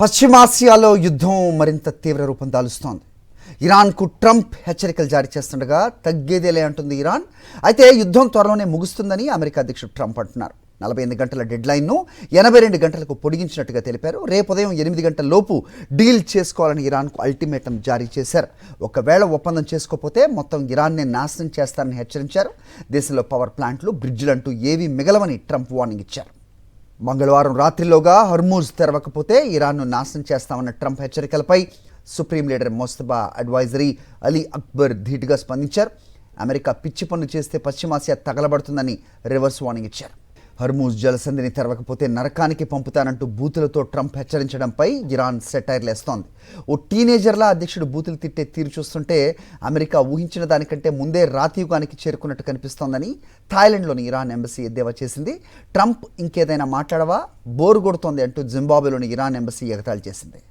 పశ్చిమాసియాలో యుద్ధం మరింత తీవ్ర రూపం దాలుస్తోంది. ఇరాన్కు ట్రంప్ హెచ్చరికలు జారీ చేస్తుండగా తగ్గేదేలే అంటుంది ఇరాన్. అయితే యుద్ధం త్వరలోనే ముగుస్తుందని అమెరికా అధ్యక్షుడు ట్రంప్ అంటున్నారు. 48 గంటల డెడ్లైన్ను 82 గంటలకు పొడిగించినట్టుగా తెలిపారు. రేపు ఉదయం 8 గంటల లోపు డీల్ చేసుకోవాలని ఇరాన్కు అల్టిమేటం జారీ చేశారు. ఒకవేళ ఒప్పందం చేసుకోకపోతే మొత్తం ఇరాన్నే నాశనం చేస్తారని హెచ్చరించారు. దేశంలో పవర్ ప్లాంట్లు, బ్రిడ్జిలంటూ ఏవీ మిగలవని ట్రంప్ వార్నింగ్ ఇచ్చారు. మంగళవారం రాత్రిలోగా హర్మూజ్ తెరవకపోతే ఇరాన్ను నాశనం చేస్తామన్న ట్రంప్ హెచ్చరికలపై supreme leader Mojtaba advisory Ali Akbar ధీటుగా స్పందించారు. అమెరికా పిచ్చి పనులు చేస్తే పశ్చిమాసియా తగలబడుతుందని రివర్స్ వార్నింగ్ ఇచ్చారు. హర్మూజ్ జలసంధిని తెరవకపోతే నరకానికి పంపుతానంటూ బూతులతో ట్రంప్ హెచ్చరించడంపై ఇరాన్ సెటైర్లేస్తోంది. ఓ టీనేజర్లా అధ్యక్షుడు బూతులు తిట్టే తీరు చూస్తుంటే అమెరికా ఊహించిన దానికంటే ముందే రాతియుగానికి చేరుకున్నట్టు కనిపిస్తోందని థాయిలాండ్లోని ఇరాన్ ఎంబసీ ఎద్దేవా చేసింది. ట్రంప్ ఇంకేదైనా మాట్లాడవా, బోరు కొడుతోంది అంటూ జింబాబ్వేలోని ఇరాన్ ఎంబసీ ఎగతాళి చేసింది.